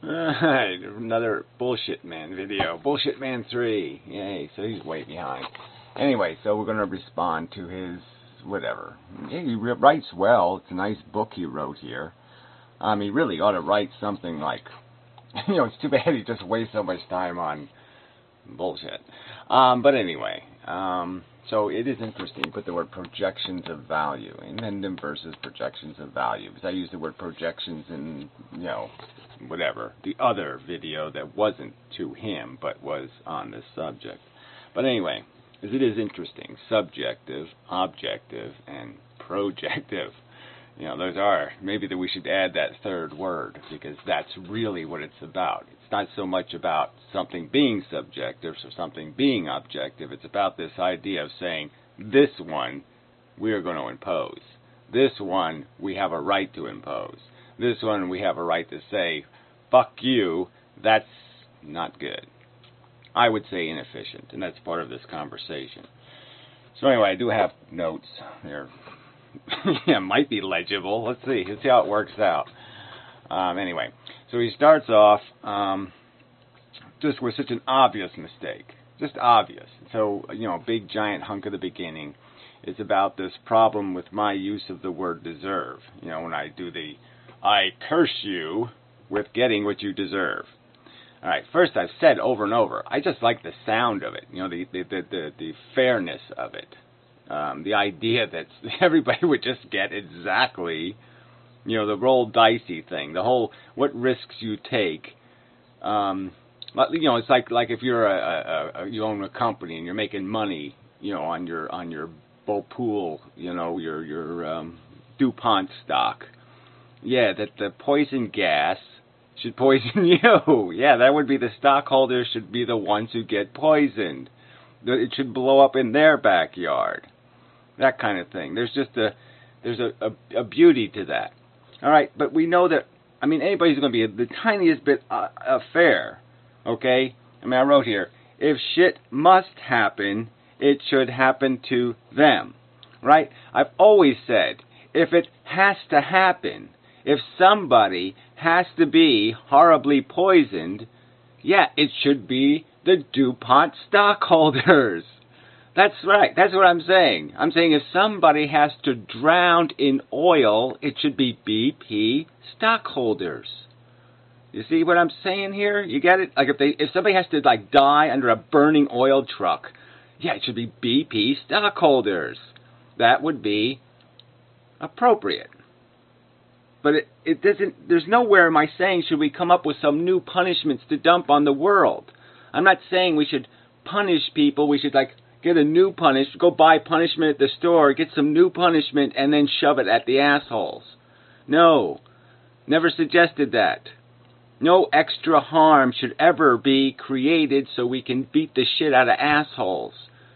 Alright, another Bullshit Man video. Bullshit Man 3. Yay, so he's way behind. Anyway, so we're going to respond to his whatever. Yeah, he writes well. It's a nice book he wrote here. He really ought to write something like, it's too bad he just wastes so much time on bullshit. But anyway, so it is interesting. Put the word projections of value. Inmendham versus projections of value. Because I used the word projections in, whatever, the other video that wasn't to him, but was on this subject. But anyway, as it is interesting, subjective, objective, and projective. Those are, maybe that we should add that third word, because that's really what it's about. It's not so much about something being subjective or something being objective. It's about this idea of saying, this one we are going to impose. This one we have a right to impose. This one we have a right to say, fuck you, that's not good. I would say inefficient, and that's part of this conversation. So anyway, I do have notes. They're yeah, might be legible. Let's see. Let's see how it works out. Anyway, so he starts off just with such an obvious mistake. Just obvious. So, a big giant hunk of the beginning is about this problem with my use of the word deserve. When I do the, I curse you with getting what you deserve. All right, first I've said over and over, I just like the sound of it, the fairness of it. The idea that everybody would just get exactly, the roll dicey thing, the whole what risks you take. It's like if you're you own a company and you're making money, on your pool, your DuPont stock. Yeah, that the poison gas should poison you. Yeah, that would be the stockholders should be the ones who get poisoned. It should blow up in their backyard. That kind of thing. There's just a beauty to that. All right, but we know that, anybody's going to be the tiniest bit fair, okay? I wrote here, if shit must happen, it should happen to them, right? I've always said, if it has to happen, if somebody has to be horribly poisoned, yeah, it should be the DuPont stockholders. That's right. That's what I'm saying. I'm saying if somebody has to drown in oil, it should be BP stockholders. You see what I'm saying here? You get it? Like if somebody has to die under a burning oil truck, yeah, it should be BP stockholders. That would be appropriate. But it doesn't. There's nowhere am I saying should we come up with some new punishments to dump on the world. I'm not saying we should punish people. We should get a new punishment, go buy punishment at the store, get some new punishment, and then shove it at the assholes. No, never suggested that. No extra harm should ever be created so we can beat the shit out of assholes.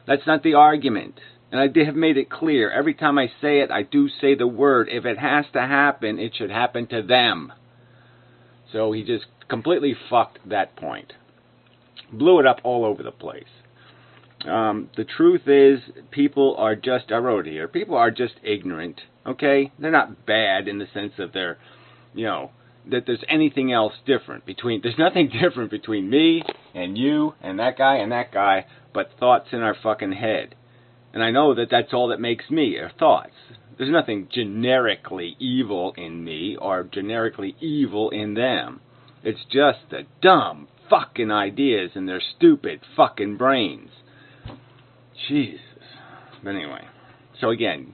That's not the argument. And I have made it clear. Every time I say it, I do say the word. If it has to happen, it should happen to them. So he just completely fucked that point. Blew it up all over the place. The truth is, people are just, I wrote it here, people are just ignorant, okay? They're not bad in the sense that they're, that there's anything else different there's nothing different between me and you and that guy, but thoughts in our fucking head. And I know that that's all that makes me, are thoughts. There's nothing generically evil in me or generically evil in them. It's just the dumb fucking ideas in their stupid fucking brains. Jesus. But anyway, so again,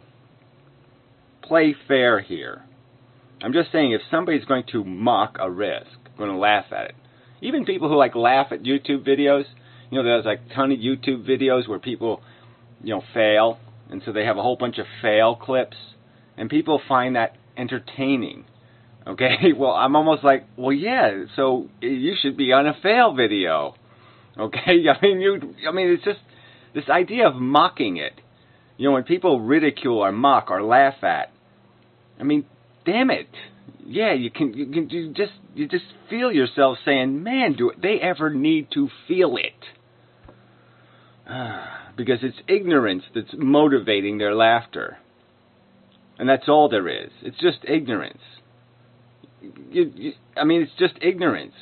play fair here. I'm just saying if somebody's going to mock a risk, going to laugh at it. Even people who laugh at YouTube videos, there's a ton of YouTube videos where people, fail, and so they have a whole bunch of fail clips, and people find that entertaining. Okay, well, I'm almost well, yeah, so you should be on a fail video. Okay, it's just this idea of mocking it. When people ridicule or mock or laugh at, damn it. Yeah, you just feel yourself saying, man, do they ever need to feel it? Because it's ignorance that's motivating their laughter. And that's all there is. It's just ignorance. I mean, it's just ignorance.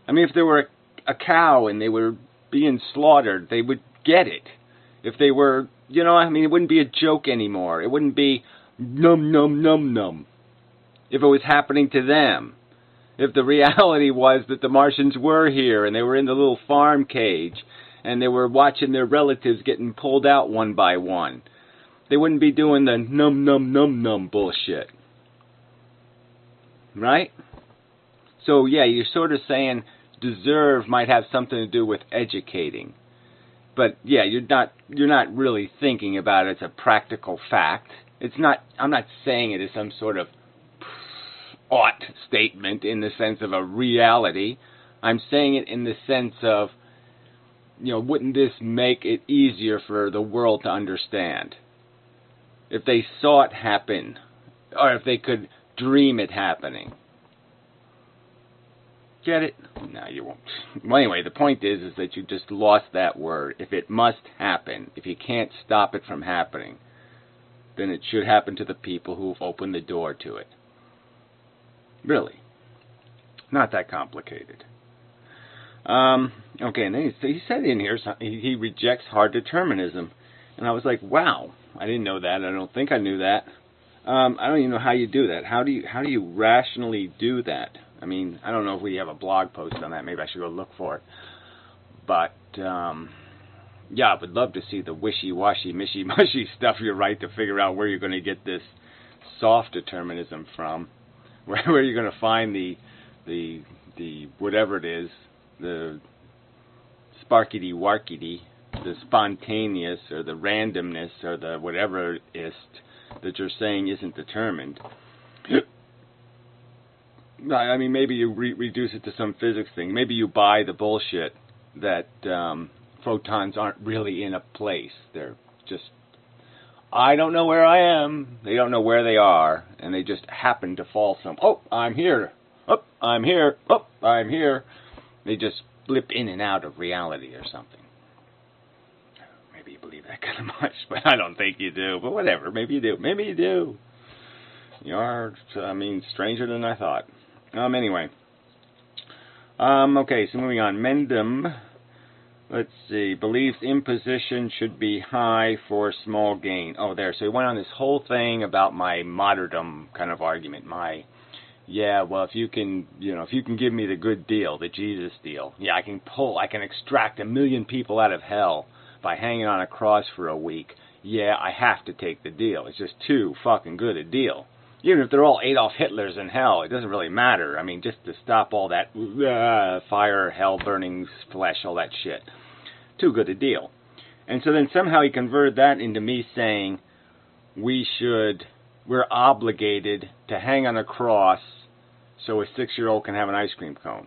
I mean, if there were a cow and they were being slaughtered, they would get it. If they were, I mean, it wouldn't be a joke anymore. It wouldn't be num, num, num, num. If it was happening to them. If the reality was that the Martians were here and they were in the little farm cage and they were watching their relatives getting pulled out one by one, they wouldn't be doing the num, num, num, num bullshit. Right? So, yeah, you're sort of saying deserve might have something to do with educating. But, yeah, you're not really thinking about it as a practical fact. I'm not saying it as some sort of ought statement in the sense of a reality. I'm saying it in the sense of, wouldn't this make it easier for the world to understand? If they saw it happen, or if they could dream it happening. Get it? No, you won't. Well, anyway, the point is that you just lost that word. If it must happen, if you can't stop it from happening, then it should happen to the people who've opened the door to it. Really. Not that complicated. Okay, and then he said in here, he rejects hard determinism. And I was like, wow, I didn't know that. I don't think I knew that. I don't even know how you do that. How do you rationally do that? I mean, I don't know if we have a blog post on that. Maybe I should go look for it. But, yeah, I would love to see the wishy-washy, mishy-mushy stuff you write to figure out where you're going to get this soft determinism from. Where you're going to find the whatever it is, the sparkity-warkity, the spontaneous, or the randomness, or the whatever it is that you're saying isn't determined. I mean, maybe you reduce it to some physics thing. Maybe you buy the bullshit that photons aren't really in a place. They're just, I don't know where I am. They don't know where they are, and they just happen to fall some. Oh, I'm here. Oh, I'm here. Oh, I'm here. They just blip in and out of reality or something. Maybe you believe that kind of much, but I don't think you do. But whatever. Maybe you do. Maybe you do. You are, stranger than I thought. Anyway. Okay, so moving on. Mendham, let's see, believes imposition should be high for small gain. Oh, there. So he went on this whole thing about my martyrdom kind of argument. If you can give me the good deal, the Jesus deal, I can extract 1 million people out of hell by hanging on a cross for a week. I have to take the deal. It's just too fucking good a deal. Even if they're all Adolf Hitlers in hell, it doesn't really matter. I mean, just to stop all that fire, hell, burning flesh, all that shit. Too good a deal. And so then somehow he converted that into me saying we're obligated to hang on a cross so a 6-year-old can have an ice cream cone.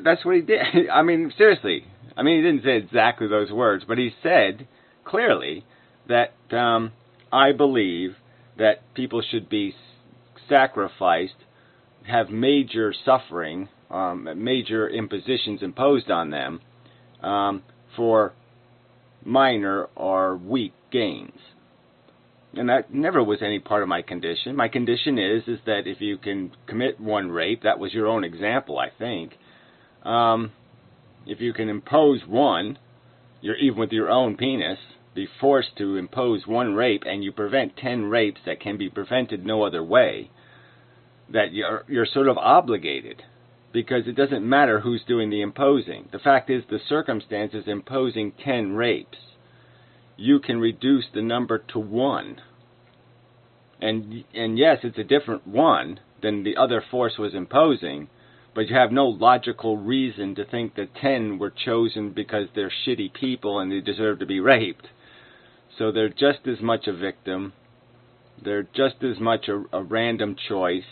That's what he did. I mean, seriously. I mean, he didn't say exactly those words, but he said clearly that I believe that people should be sacrificed, have major suffering, major impositions imposed on them for minor or weak gains. And that never was any part of my condition. My condition is that if you can commit one rape, that was your own example, I think. If you can impose one, even with your own penis, be forced to impose one rape, and you prevent 10 rapes that can be prevented no other way, that you're sort of obligated, because it doesn't matter who's doing the imposing. The fact is, the circumstance is imposing 10 rapes. You can reduce the number to 1. And yes, it's a different one than the other force was imposing, but you have no logical reason to think that 10 were chosen because they're shitty people and they deserve to be raped. So they're just as much a victim. They're just as much a random choice.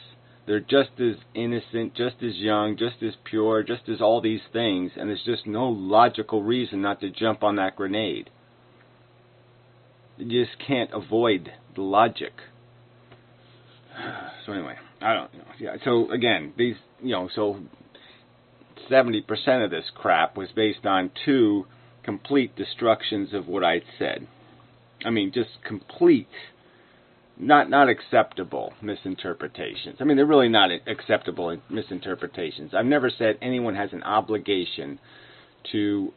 They're just as innocent, just as young, just as pure, just as all these things, and there's just no logical reason not to jump on that grenade. You just can't avoid the logic. So anyway, I don't know. Yeah. So again, these, so 70% of this crap was based on 2 complete destructions of what I'd said. I mean, just complete, not acceptable misinterpretations. I mean, they're really not acceptable misinterpretations. I've never said anyone has an obligation to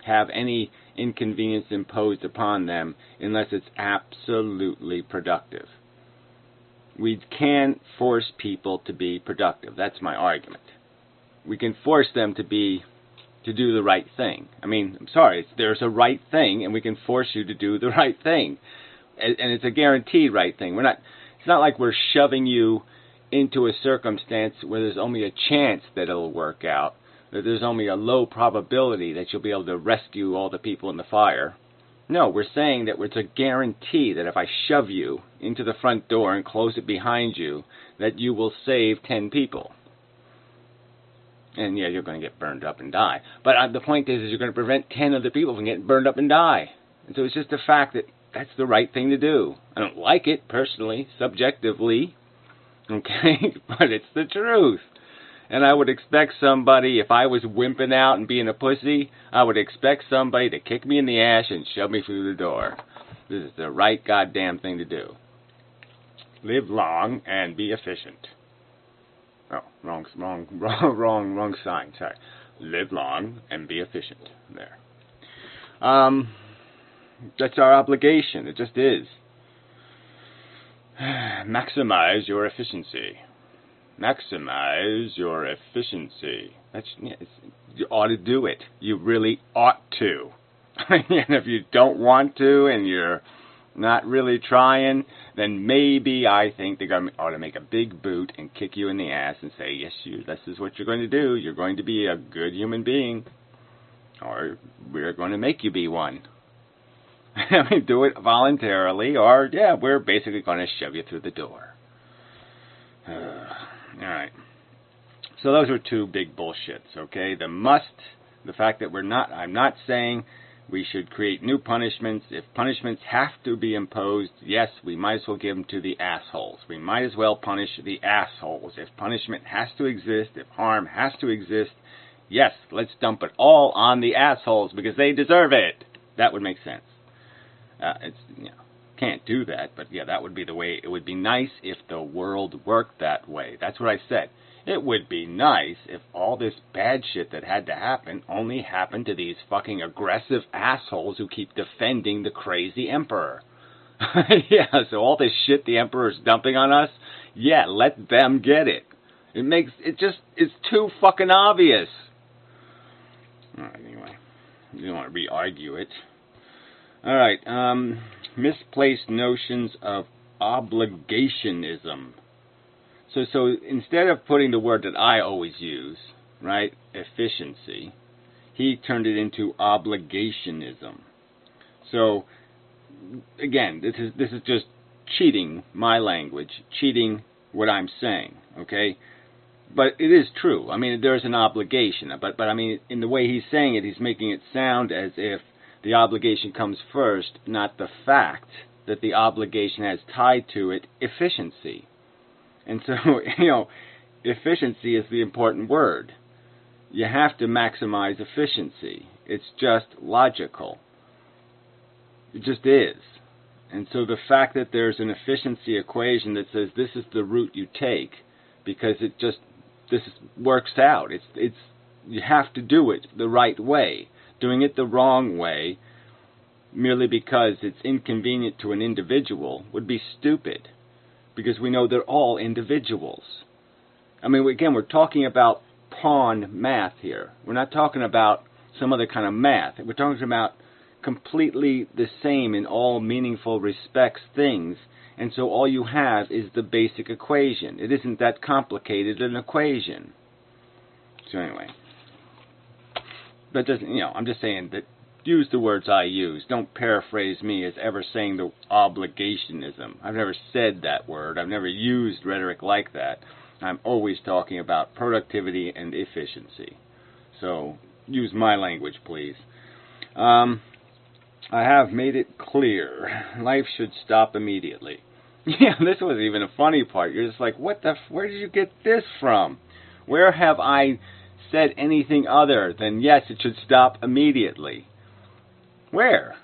have any inconvenience imposed upon them unless it's absolutely productive. We can't force people to be productive. That's my argument. We can force them to do the right thing. I mean, I'm sorry, there's a right thing, and we can force you to do the right thing. And it's a guaranteed right thing. It's not like we're shoving you into a circumstance where there's only a chance that it'll work out, that there's only a low probability that you'll be able to rescue all the people in the fire. No, we're saying that it's a guarantee that if I shove you into the front door and close it behind you, that you will save 10 people. And yeah, you're going to get burned up and die. But the point is you're going to prevent 10 other people from getting burned up and die. And so it's just a fact that that's the right thing to do. I don't like it personally, subjectively, okay, but it's the truth. And I would expect somebody, if I was wimping out and being a pussy, I would expect somebody to kick me in the ass and shove me through the door. This is the right goddamn thing to do. Live long and be efficient. Oh, wrong sign. Sorry. Live long and be efficient. There. That's our obligation. It just is. Maximize your efficiency. Maximize your efficiency. You ought to do it. You really ought to. And if you don't want to and you're not really trying, then maybe I think the government ought to make a big boot and kick you in the ass and say, yes, this is what you're going to do. You're going to be a good human being. Or we're going to make you be one. I mean, do it voluntarily, or, yeah, we're basically going to shove you through the door. Alright. So those are two big bullshits, okay? The fact that I'm not saying we should create new punishments. If punishments have to be imposed, yes, we might as well give them to the assholes. We might as well punish the assholes. If punishment has to exist, if harm has to exist, yes, let's dump it all on the assholes because they deserve it. That would make sense. Can't do that, but yeah, that would be the way. It would be nice if the world worked that way. That's what I said. It would be nice if all this bad shit that had to happen only happened to these fucking aggressive assholes who keep defending the crazy emperor. Yeah, so all this shit the emperor's dumping on us, yeah, let them get it. It's too fucking obvious. Alright, anyway. You don't want to re-argue it. Alright, misplaced notions of obligationism. So instead of putting the word that I always use, right, efficiency, he turned it into obligationism. So, again, this is just cheating my language, cheating what I'm saying, okay? But it is true. I mean, there's an obligation. But I mean, in the way he's saying it, he's making it sound as if the obligation comes first, not the fact that the obligation has tied to it efficiency. And so, efficiency is the important word. You have to maximize efficiency. It's just logical. It just is. And so the fact that there's an efficiency equation that says this is the route you take because this works out. You have to do it the right way. Doing it the wrong way, merely because it's inconvenient to an individual, would be stupid. Because we know they're all individuals. I mean, again, we're talking about pawn math here. We're not talking about some other kind of math. We're talking about completely the same in all meaningful respects things. And so all you have is the basic equation. It isn't that complicated an equation. So anyway. But I'm just saying that use the words I use. Don't paraphrase me as ever saying the obligationism. I've never said that word. I've never used rhetoric like that. I'm always talking about productivity and efficiency. So use my language, please. I have made it clear. Life should stop immediately. Yeah, this was even a funny part. You're just like, where did you get this from? Where have I said anything other than, yes, it should stop immediately? Where?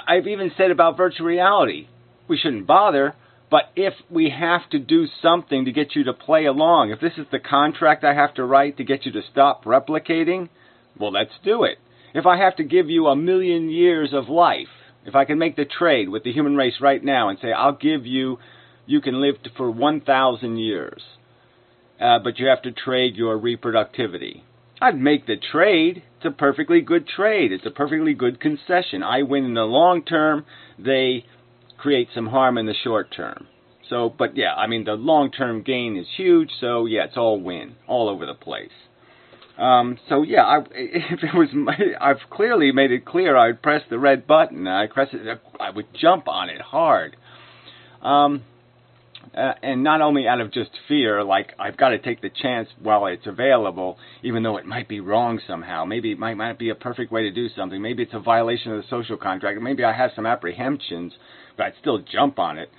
I've even said about virtual reality. we shouldn't bother. But if we have to do something to get you to play along, if this is the contract I have to write to get you to stop replicating, well, let's do it. If I have to give you 1,000,000 years of life, if I can make the trade with the human race right now and say, I'll give you, you can live for 1,000 years, but you have to trade your reproductivity. I'd make the trade. It's a perfectly good trade. It's a perfectly good concession. I win in the long term. They create some harm in the short term. So, but yeah, I mean, the long-term gain is huge, so yeah, it's all win, all over the place. So yeah, if it was, I've clearly made it clear I'd press the red button, I would jump on it hard. And not only out of just fear, like I've got to take the chance while it's available, even though it might be wrong somehow. Maybe it might not be a perfect way to do something. Maybe it's a violation of the social contract. Maybe I have some apprehensions, but I'd still jump on it.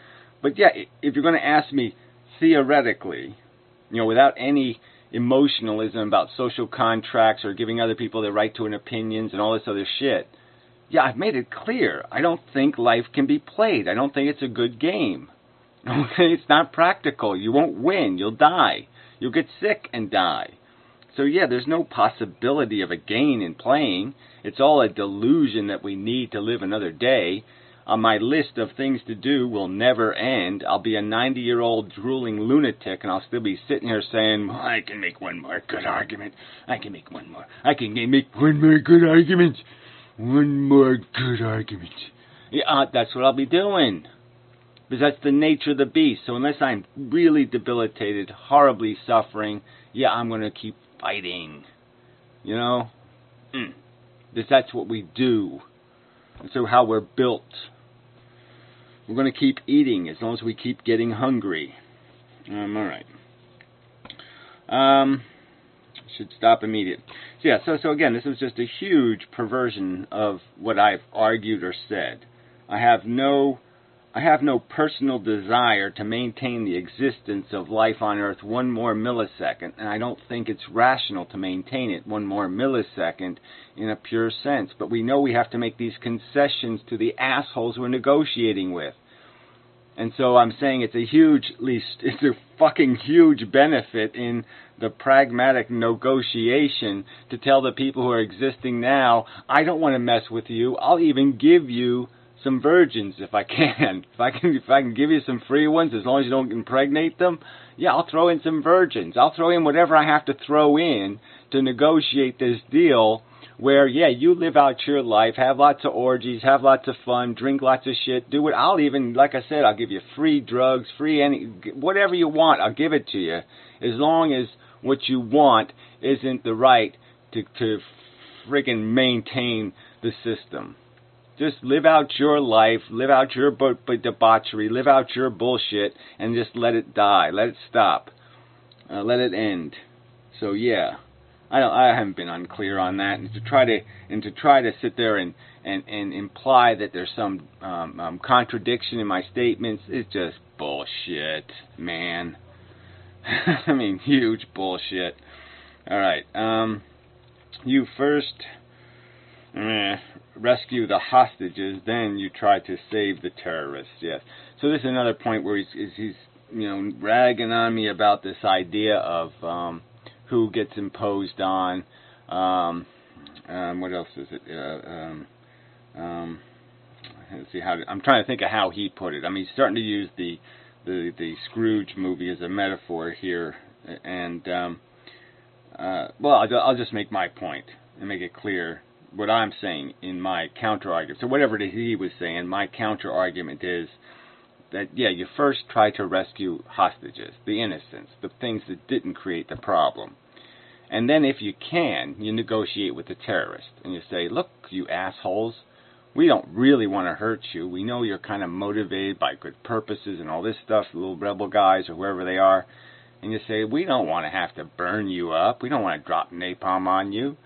But yeah, if you're going to ask me theoretically, without any emotionalism about social contracts or giving other people the right to an opinions and all this other shit, yeah, I've made it clear. I don't think life can be played. I don't think it's a good game. Okay, it's not practical. You won't win. You'll die. You'll get sick and die. So yeah, there's no possibility of a gain in playing. It's all a delusion that we need to live another day. My list of things to do will never end. I'll be a 90-year-old drooling lunatic, and I'll still be sitting here saying, well, I can make one more good argument. I can make one more. I can make one more good argument. One more good argument. Yeah, that's what I'll be doing. Because that's the nature of the beast. So unless I'm really debilitated, horribly suffering, yeah, I'm going to keep fighting. Because that's what we do. And so how we're built. We're going to keep eating as long as we keep getting hungry. All right. Should stop immediately. So yeah, so again, this is just a huge perversion of what I've argued or said. I have no personal desire to maintain the existence of life on Earth one more millisecond, and I don't think it's rational to maintain it one more millisecond in a pure sense. But we know we have to make these concessions to the assholes we're negotiating with. And so I'm saying it's a fucking huge benefit in the pragmatic negotiation to tell the people who are existing now, I don't want to mess with you. I'll even give you some virgins if I can. If I can give you some free ones, as long as you don't impregnate them, yeah, I'll throw in some virgins. I'll throw in whatever I have to throw in to negotiate this deal where, yeah, you live out your life, have lots of orgies, have lots of fun, drink lots of shit, do it. I'll even, like I said, I'll give you free drugs, whatever you want, I'll give it to you, as long as what you want isn't the right to friggin' maintain the system. Just live out your life, live out your debauchery, live out your bullshit, and just let it die, let it stop, let it end. So yeah, I haven't been unclear on that, and to try to sit there and imply that there's some contradiction in my statements is just bullshit, man. I mean, huge bullshit. All right, you first rescue the hostages, then you try to save the terrorists. Yes. So this is another point where he's ragging on me about this idea of who gets imposed on. What else is it? Let's see I'm trying to think of how he put it. I mean, he's starting to use the Scrooge movie as a metaphor here, and well, I'll just make my point and make it clear what I'm saying in my counter-argument. So whatever it is he was saying, my counter-argument is that, yeah, you first try to rescue hostages, the innocents, the things that didn't create the problem. And then if you can, you negotiate with the terrorist. And you say, look, you assholes, we don't really want to hurt you. We know you're kind of motivated by good purposes and all this stuff, the little rebel guys or whoever they are. And you say, we don't want to have to burn you up. We don't want to drop napalm on you.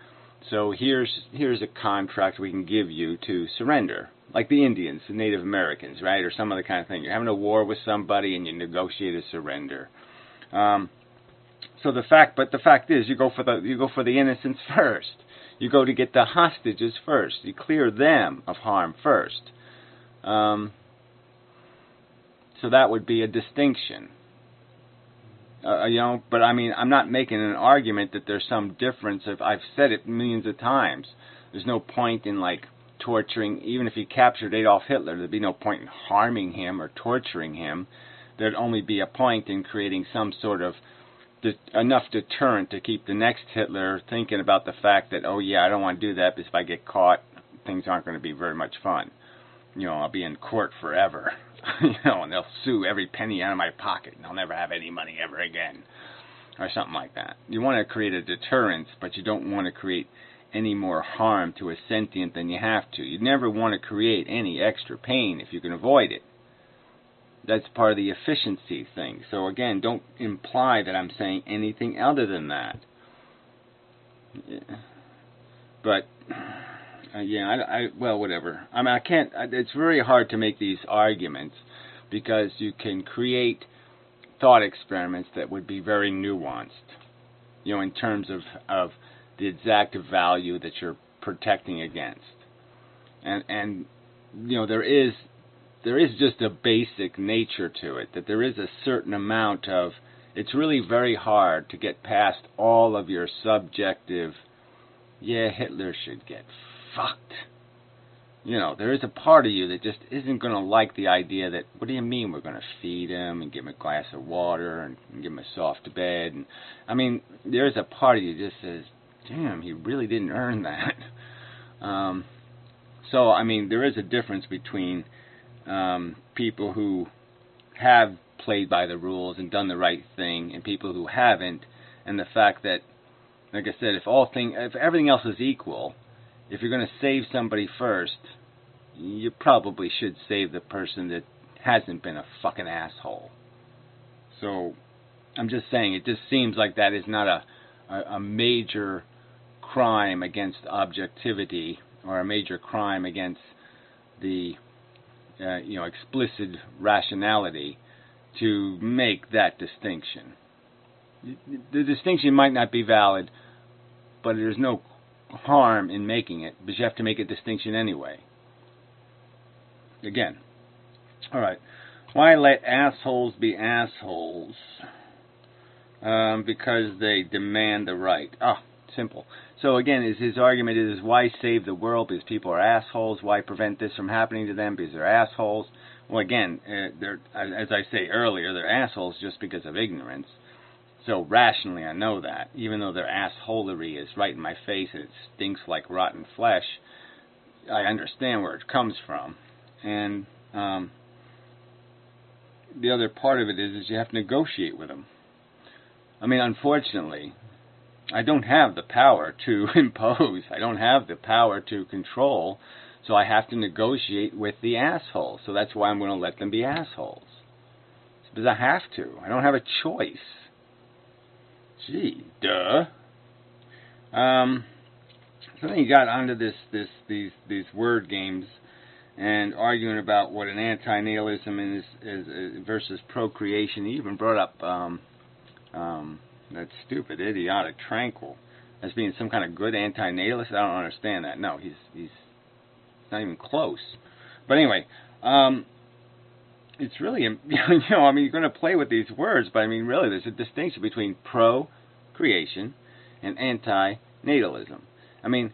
So here's a contract we can give you to surrender, like the Indians, the Native Americans, right, or some other kind of thing. You're having a war with somebody and you negotiate a surrender. So the fact is, you go for the innocents first. You go to get the hostages first. You clear them of harm first. So that would be a distinction. But I mean, I'm not making an argument that there's some difference. I've said it millions of times. There's no point in, like, torturing. Even if you captured Adolf Hitler, there'd be no point in harming him or torturing him. There'd only be a point in creating some sort of enough deterrent to keep the next Hitler thinking about the fact that, oh yeah, I don't want to do that, because if I get caught, things aren't going to be very much fun. I'll be in court forever. And they'll sue every penny out of my pocket, and I'll never have any money ever again, or something like that. You want to create a deterrence, but you don't want to create any more harm to a sentient than you have to. You never want to create any extra pain if you can avoid it. That's part of the efficiency thing. So again, don't imply that I'm saying anything other than that. But well, whatever. I mean, I can't. It's very hard to make these arguments, because you can create thought experiments that would be very nuanced, in terms of the exact value that you're protecting against. And there is just a basic nature to it, that there is a certain amount of, it's really very hard to get past all of your subjective, Hitler should get fucked. There is a part of you that just isn't going to like the idea that, what do you mean we're going to feed him and give him a glass of water and give him a soft bed? And I mean, there's a part of you that just says, damn, he really didn't earn that. So, I mean, there is a difference between people who have played by the rules and done the right thing, and people who haven't, and the fact that, like I said, if everything else is equal, if you're going to save somebody first, you probably should save the person that hasn't been a fucking asshole. So, I'm just saying, it just seems like that is not a major crime against objectivity, or a major crime against the explicit rationality, to make that distinction. The distinction might not be valid, but there's no harm in making it, but you have to make a distinction anyway. Again. Alright. Why let assholes be assholes? Because they demand the right. Simple. So again, his argument is, why save the world? Because people are assholes. Why prevent this from happening to them? Because they're assholes. Well, again, they're, as I say earlier, they're assholes just because of ignorance. So rationally, I know that. Even though their assholery is right in my face and it stinks like rotten flesh, I understand where it comes from. And the other part of it is you have to negotiate with them. I mean, unfortunately, I don't have the power to impose. I don't have the power to control. So I have to negotiate with the assholes. So that's why I'm going to let them be assholes. It's because I have to. I don't have a choice. Gee, duh. So then you got onto these word games and arguing about what an anti-natalism is versus procreation. He even brought up that stupid, idiotic Tranquil as being some kind of good anti-natalist. I don't understand that. No, he's not even close. But anyway, it's really, I mean, you're going to play with these words, but I mean, really, there's a distinction between procreation and anti-natalism. I mean,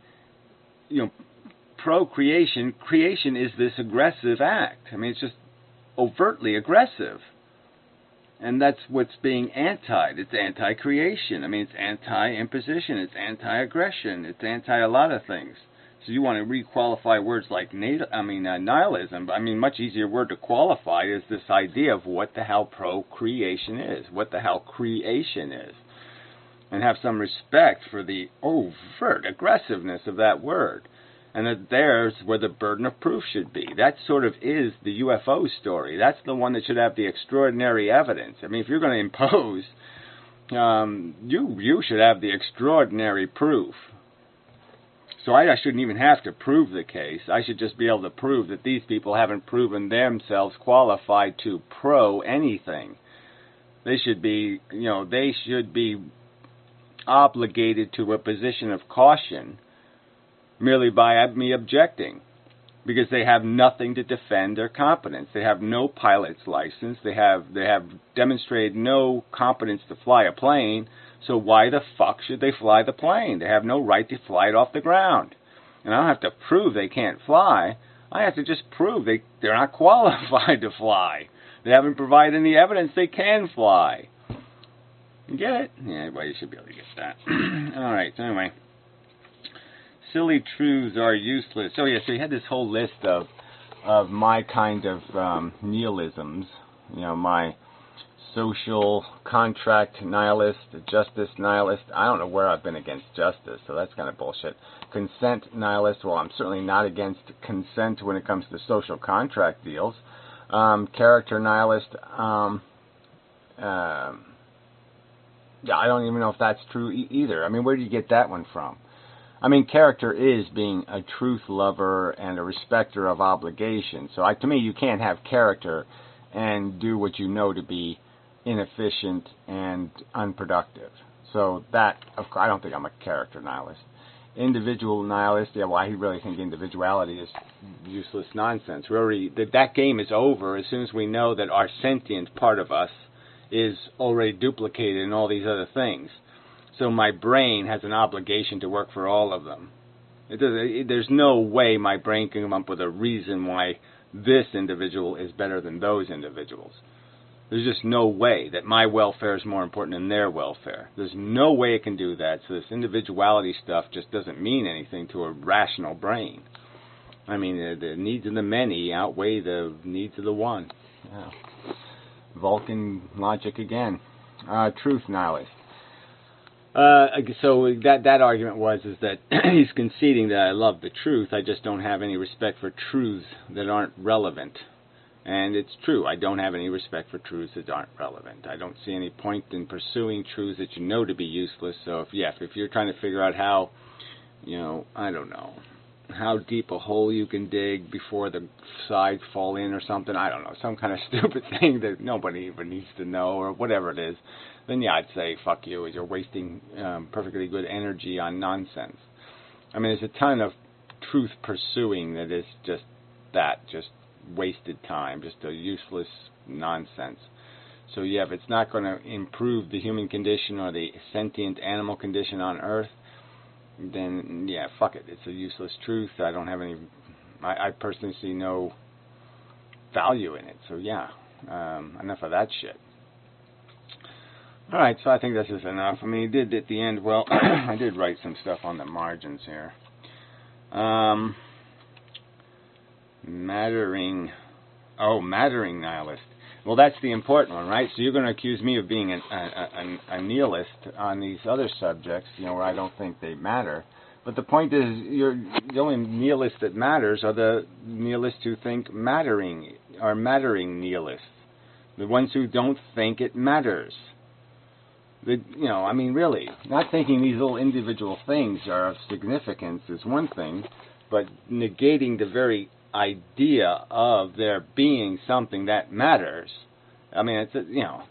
procreation, creation is this aggressive act. I mean, it's just overtly aggressive. And that's what's being antied. It's anti-creation. I mean, it's anti-imposition. It's anti-aggression. It's anti a lot of things. So you want to re-qualify words like nihilism. I mean, much easier word to qualify is this idea of what the hell procreation is, what the hell creation is, and have some respect for the overt aggressiveness of that word. And that there's where the burden of proof should be. That sort of is the UFO story. That's the one that should have the extraordinary evidence. I mean, if you're going to impose, you should have the extraordinary proof. So I shouldn't even have to prove the case. I should just be able to prove that these people haven't proven themselves qualified to pro anything. They should be, obligated to a position of caution merely by me objecting. because they have nothing to defend their competence. They have no pilot's license. They have demonstrated no competence to fly a plane. So why the fuck should they fly the plane? They have no right to fly it off the ground. And I don't have to prove they can't fly. I have to just prove they're not qualified to fly. They haven't provided any evidence they can fly. You get it? Yeah, well, you should be able to get that. All right, so anyway. Silly truths are useless. So yeah, so you had this whole list of my kind of nihilisms. You know, my social contract nihilist, justice nihilist. I don't know where I've been against justice, so that's kind of bullshit. Consent nihilist. Well, I'm certainly not against consent when it comes to social contract deals. Character nihilist. Yeah, I don't even know if that's true either. I mean, where do you get that one from? I mean, character is being a truth lover and a respecter of obligation. So to me, you can't have character and do what you know to be inefficient and unproductive. So that, of course, I don't think I'm a character nihilist. Individual nihilist, yeah, well, I really think individuality is useless nonsense. That game is over as soon as we know that our sentient part of us is already duplicated in all these other things. So my brain has an obligation to work for all of them. There's no way my brain can come up with a reason why this individual is better than those individuals. There's just no way that my welfare is more important than their welfare. There's no way it can do that. So this individuality stuff just doesn't mean anything to a rational brain. I mean, the needs of the many outweigh the needs of the one. Yeah. Vulcan logic again. Truth nihilist. So that argument is that he's conceding that I love the truth, I just don't have any respect for truths that aren't relevant. And it's true, I don't have any respect for truths that aren't relevant. I don't see any point in pursuing truths that you know to be useless. So if you're trying to figure out how, I don't know, how deep a hole you can dig before the sides fall in or something, I don't know, some kind of stupid thing that nobody even needs to know or whatever it is, then yeah, I'd say fuck you, you're wasting perfectly good energy on nonsense. I mean, there's a ton of truth pursuing that is just wasted time, just a useless nonsense. So yeah, if it's not going to improve the human condition or the sentient animal condition on Earth, then yeah, fuck it, it's a useless truth. I don't have any, I personally see no value in it. So yeah, enough of that shit. Alright, so I think this is enough. I mean, he did at the end, well, I did write some stuff on the margins here. Mattering nihilist. Well, that's the important one, right? So you're going to accuse me of being a nihilist on these other subjects, where I don't think they matter. But the point is, the only nihilists that matters are the nihilists who think mattering nihilists. The ones who don't think it matters. I mean, really, not thinking these little individual things are of significance is one thing, but negating the very idea of there being something that matters, I mean, it's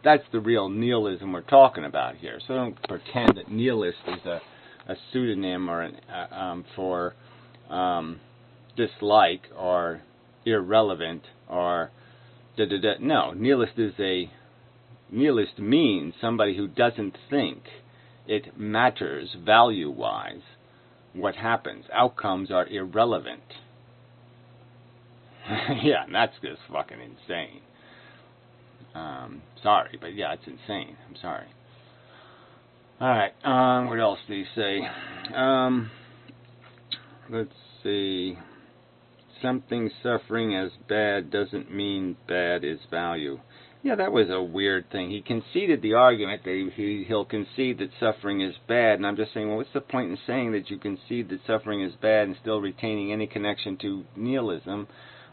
that's the real nihilism we're talking about here. So don't pretend that nihilist is a pseudonym or for dislike or irrelevant or da-da-da. No, nihilist means somebody who doesn't think it matters value-wise what happens. Outcomes are irrelevant. Yeah, and that's just fucking insane. Sorry, but yeah, it's insane. I'm sorry. Alright, what else do you say? Let's see. Something suffering as bad doesn't mean bad is value. Yeah, that was a weird thing. He conceded the argument that he'll concede that suffering is bad, and I'm just saying, well, what's the point in saying that you concede that suffering is bad and still retaining any connection to nihilism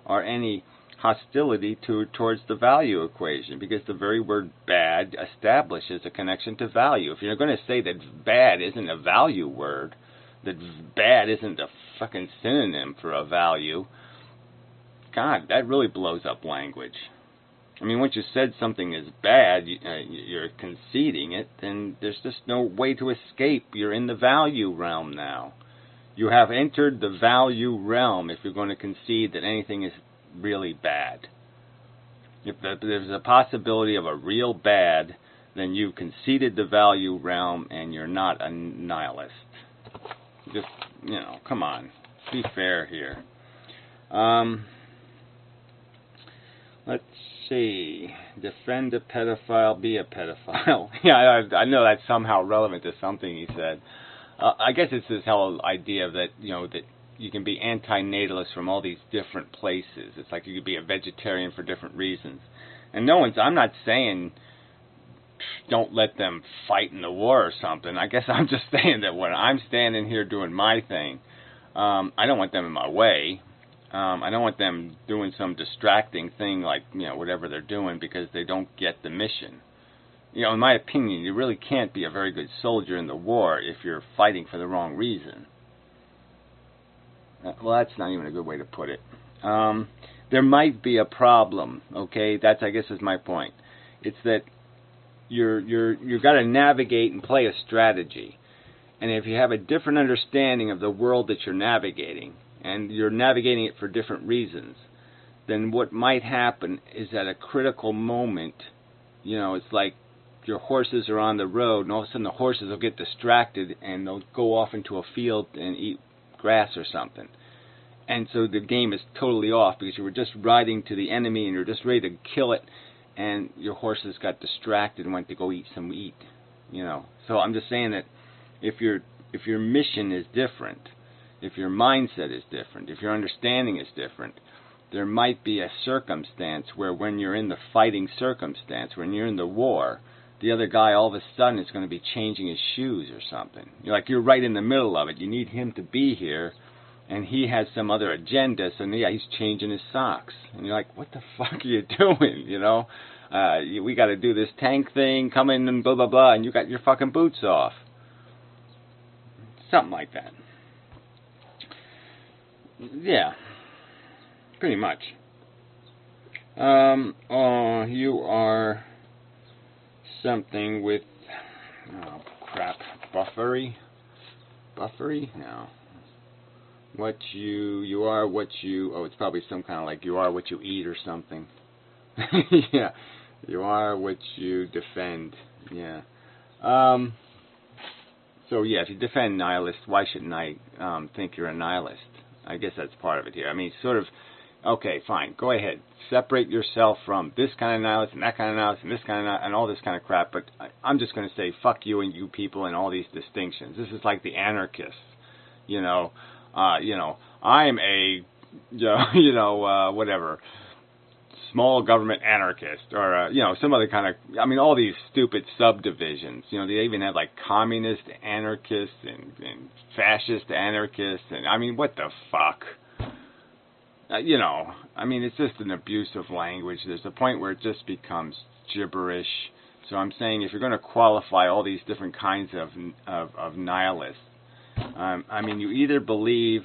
or any hostility towards the value equation? Because the very word bad establishes a connection to value. If you're going to say that bad isn't a value word, that bad isn't a fucking synonym for a value, God, that really blows up language. I mean, once you said something is bad, you're conceding it, then there's just no way to escape. You're in the value realm now. You have entered the value realm if you're going to concede that anything is really bad. If there's a possibility of a real bad, then you've conceded the value realm and you're not a nihilist. Just, come on. Be fair here. Let's see. Defend a pedophile, be a pedophile. Yeah, I know that's somehow relevant to something he said. I guess it's this whole idea that, that you can be anti-natalist from all these different places. It's like you could be a vegetarian for different reasons. And I'm not saying don't let them fight in the war or something. I guess I'm just saying that when I'm standing here doing my thing, I don't want them in my way. I don't want them doing some distracting thing like, whatever they're doing because they don't get the mission. In my opinion, you really can't be a very good soldier in the war if you're fighting for the wrong reason. Well, that's not even a good way to put it. There might be a problem, okay? That's, I guess, is my point. It's that you've got to navigate and play a strategy. And if you have a different understanding of the world that you're navigating, and you're navigating it for different reasons, then what might happen is at a critical moment, it's like your horses are on the road, and all of a sudden the horses will get distracted, and they'll go off into a field and eat grass or something. And so the game is totally off because you were just riding to the enemy, and you're just ready to kill it, and your horses got distracted and went to go eat some meat. So I'm just saying that if your mission is different, if your mindset is different, if your understanding is different, there might be a circumstance where when you're in the fighting circumstance, when you're in the war, the other guy all of a sudden is going to be changing his shoes or something. You're right in the middle of it. You need him to be here, and he has some other agenda, so he's changing his socks. And you're like, what the fuck are you doing, we got to do this tank thing, come in and blah, blah, blah, and you got your fucking boots off. Something like that. Yeah, pretty much. You are something with, buffery? Buffery? No. You are what you, it's probably some kind of like you are what you eat or something. Yeah, you are what you defend. Yeah. So yeah, if you defend nihilists, why shouldn't I think you're a nihilist? I guess that's part of it here. I mean, sort of, okay, fine, go ahead. Separate yourself from this kind of nihilist and that kind of nihilist and this kind of nihilist and all this kind of crap, but I'm just going to say fuck you and you people and all these distinctions. This is like the anarchists, I'm a, whatever, small government anarchist or, some other kind of, all these stupid subdivisions. They even have like communist anarchists and fascist anarchists. And what the fuck? It's just an abuse of language. There's a point where it just becomes gibberish. So I'm saying if you're going to qualify all these different kinds of nihilists, you either believe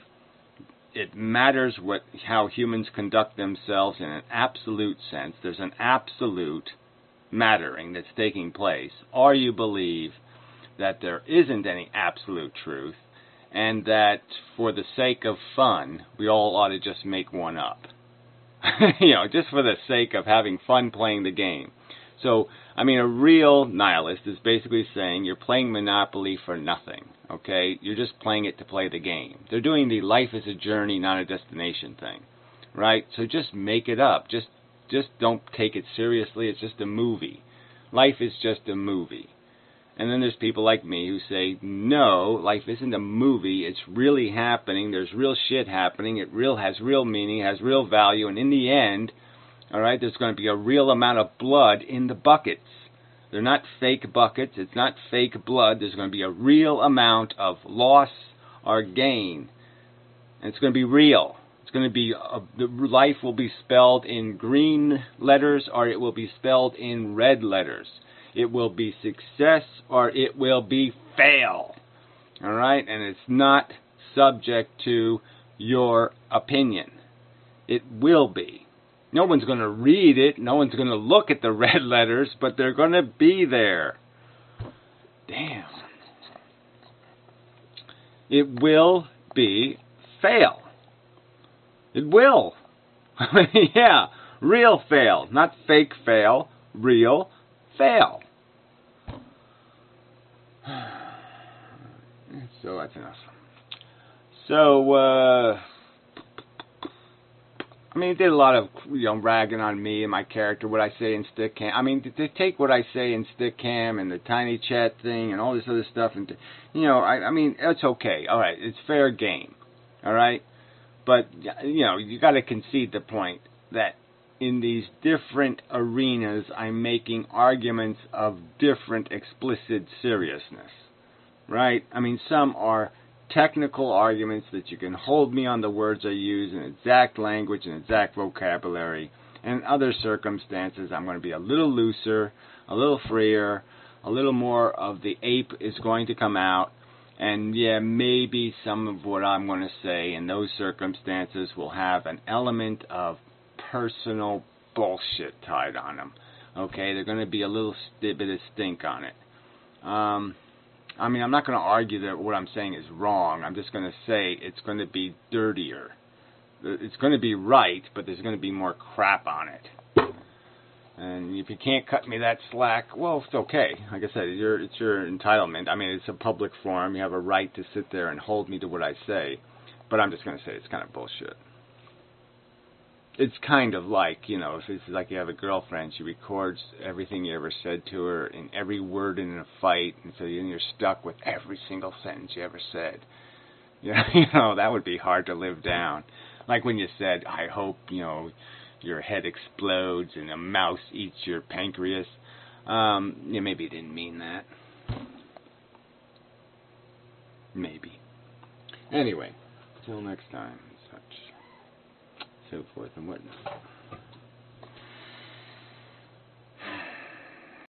it matters how humans conduct themselves in an absolute sense. There's an absolute mattering that's taking place. Or you believe that there isn't any absolute truth and that for the sake of fun, we all ought to just make one up. Just for the sake of having fun playing the game. So, a real nihilist is basically saying you're playing Monopoly for nothing, okay? You're just playing it to play the game. They're doing the life is a journey, not a destination thing, right? So just make it up. Just don't take it seriously. It's just a movie. Life is just a movie. And then there's people like me who say, no, life isn't a movie. It's really happening. There's real shit happening. It has real meaning, has real value, and in the end, all right, there's going to be a real amount of blood in the buckets. They're not fake buckets. It's not fake blood. There's going to be a real amount of loss or gain. And it's going to be real. It's going to be, the life will be spelled in green letters or it will be spelled in red letters. It will be success or it will be fail. All right? And it's not subject to your opinion. It will be. No one's going to read it. No one's going to look at the red letters, but they're going to be there. Damn. It will be fail. It will. Yeah, real fail, not fake fail, real fail. So that's enough. So, I mean, it did a lot of, ragging on me and my character, what I say in Stickam. I mean, they take what I say in Stickam and the Tiny Chat thing and all this other stuff, and, I mean, it's okay. All right, it's fair game. All right? But, you got to concede the point that in these different arenas, I'm making arguments of different explicit seriousness. Right? I mean, some are technical arguments that you can hold me on the words I use in exact language and exact vocabulary. And in other circumstances, I'm going to be a little looser, a little freer, a little more of the ape is going to come out. And yeah, maybe some of what I'm going to say in those circumstances will have an element of personal bullshit tied on them. Okay, they're going to be a little bit of stink on it. I mean, I'm not going to argue that what I'm saying is wrong. I'm just going to say it's going to be dirtier. It's going to be right, but there's going to be more crap on it. And if you can't cut me that slack, well, it's okay. Like I said, it's your entitlement. I mean, it's a public forum. You have a right to sit there and hold me to what I say. But I'm just going to say it's kind of bullshit. It's kind of like, if it's like you have a girlfriend, she records everything you ever said to her and every word in a fight, and so you're stuck with every single sentence you ever said. That would be hard to live down. Like when you said, I hope, your head explodes and a mouse eats your pancreas. Maybe you didn't mean that. Maybe. Anyway, till next time, such, so forth and whatnot.